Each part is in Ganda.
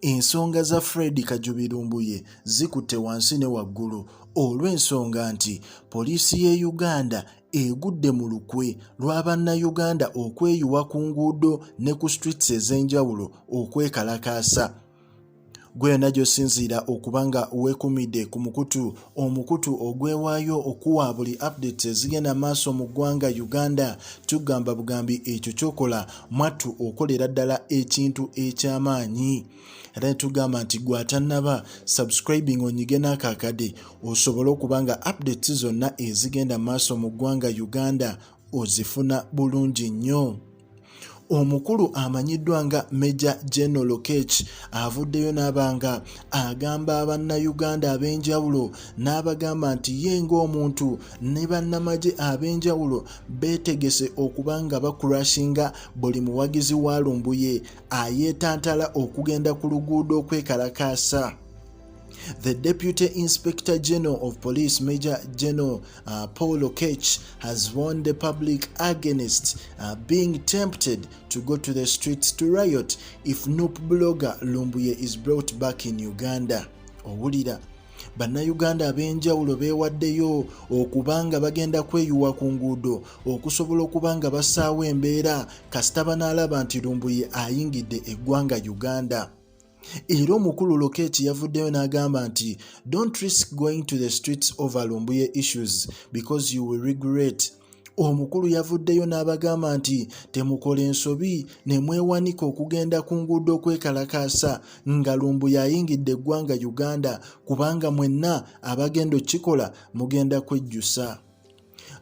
Ensonga za Fred Kajjubi Lumbuye zikutte wansi ne waggulu olw'ensonga nti poliisi y'e Uganda egudde mu lukwe lwa bannayuganda okweyuwa ku nguudo ne ku streets ez'enjawulo okwekalakaasa. Gwe najjo sinziira okubanga weekumidde ku omukutu ogwewaayo okuwa buli updates ezigenda maaso mu ggwanga Uganda. Tugamba bugambi ekyo kyokola mwattu okolera ddala ekintu eky'amaanyi. Era tugamba nti gw'atannaba subscribing onyige n'akakade osobole okubanga updates zonna ezigenda maaso mu ggwanga Uganda ozifuna bulungi nnyo. Omukulu amanyiddwa nga Major General Kech avuddeyo n'abanga agamba abannayuganda ab'enjawulo n'abagamba nti ye ng'omuntu ne bannamagye ab'enjawulo beetegese okubanga bakurashinga buli muwagizi wa Lumbuye ayeetantala okugenda ku luguudo okwekalakaasa. The Deputy Inspector General of Police, Major General Paul Kech, has warned the public against being tempted to go to the streets to riot if Nup blogger Lumbuye is brought back in Uganda. Owulira bannayuganda ab'enjawulo beewaddeyo okubanga bagenda kweyuwa ku nguudo okusobola okubanga basaawa embeera kasita banaalaba nti Lumbuye ayingidde eggwanga Uganda. Era omukulu Lokech yavuddeyo n'agamba nti don't risk going to the streets over Lumbuye issues because you will regret. Omukulu yavuddeyo n'abagamba nti temukola ensobi ne mwewanika okugenda ku nguudo okwekalakaasa nga Lumbuye ayingidde eggwanga Uganda kubanga mwenna abagenda okikola mugenda kwejjusa.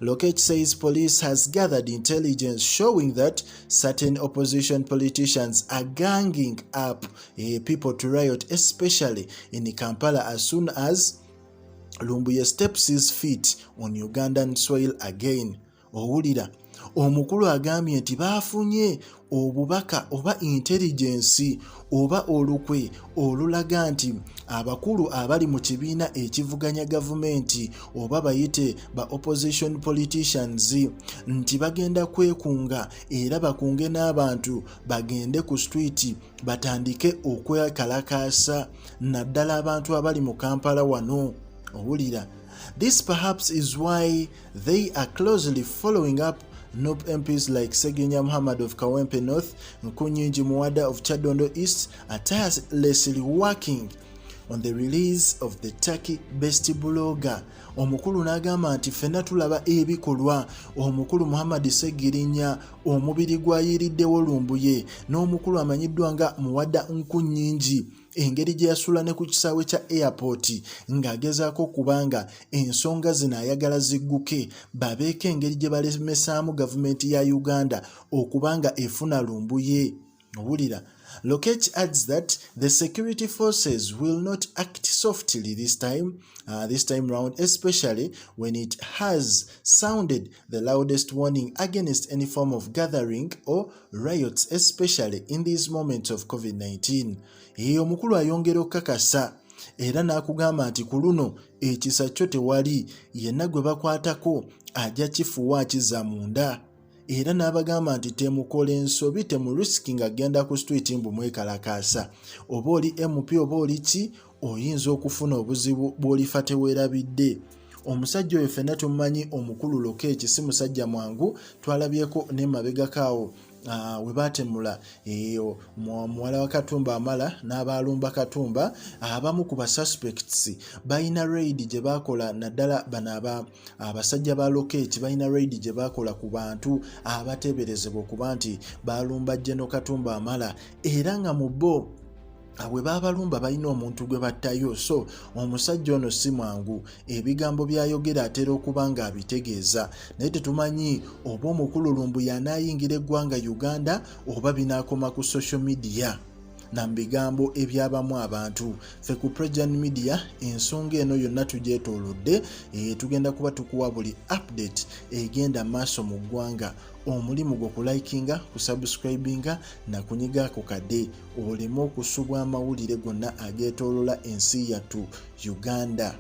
Lokech says police has gathered intelligence showing that certain opposition politicians are ganging up people to riot, especially in Kampala, as soon as Lumbuye steps his feet on Ugandan soil again. Owulira omukulu agambye nti baafunye obubaka oba intelligence oba olukwe olulaga nti abakulu abali mu kibiina ekivuganya gavumenti oba bayite ba opposition politicians nti bagenda kwekunga era bakunge n'abantu bagende ku street batandike okwekalakaasa naddala abantu abali mu Kampala wano. Owulira, this perhaps is why they are closely following up Nup MPs like Segenya Muhammad of Kawempe North, Nkunyinji Muwada of Chadondo East are tirelessly working on the release of the Turkey-based blogger. Omukulu n'agamba nti ffenna tulaba ebikolwa omukulu Muhammad Segirinya omubiri gwayiriddewo Lumbuye n'omukulu amanyiddwa nga Muwada Nkunyinji engeri gye yasula ne ku kisaawe kya airport ng'agezaako kubanga ensonga zino ayagala zigguke babeeko engeri gye balemesaamu gavumenti ya Uganda okubanga efuna Lumbuye. Owulira, Lokech adds that the security forces will not act softly this time round, especially when it has sounded the loudest warning against any form of gathering or riots, especially in these moments of COVID-19. Omukulu ayongera okukakasa era n'akugamba nti ku luno ekisa kyo tewali yenna gwe bakwatako ajja kifuwa akiza munda. Era n'abagamba nti temukola ensobi temuriski ng'agenda ku street mbu mwekalakaasa. Oba oli MP oba oli ki oyinza okufuna obuzibu bw'olifa teweerabidde. Omusajja oyo ffenna tumumanyi omukulu Lokech si musajja mwangu. Twalabyeko n'emabegakaawo we baatemula muwala wa Katumba Amala n'abaalumba Katumba. Abamu ku basuspects balina raid gye baakola naddala bano abasajja ba Lokech balina raid gye baakola ku bantu abateeberezebwa okuba nti baalumba General Katumba Amala era nga mu bo bwe baabalumba balina omuntu gwe battayo. So omusajja ono si mwangu, ebigambo byayogera atera okuba nga abitegeeza, naye tetumanyi oba omukulu Lumbuye anaayingira eggwanga Uganda oba binaakoma ku social media na bigambo ebyabamu abantu. Ffe ku Prejan Media ensonga eno yonna tugyetoolodde, tugenda kuba tukuwa buli update egenda maaso mu ggwanga. Omulimu gw'okulayikinga, kusubscribinga na kunyiga ku kade oleme okusubwa amawulire gonna ageetoolola ensi yattu Uganda.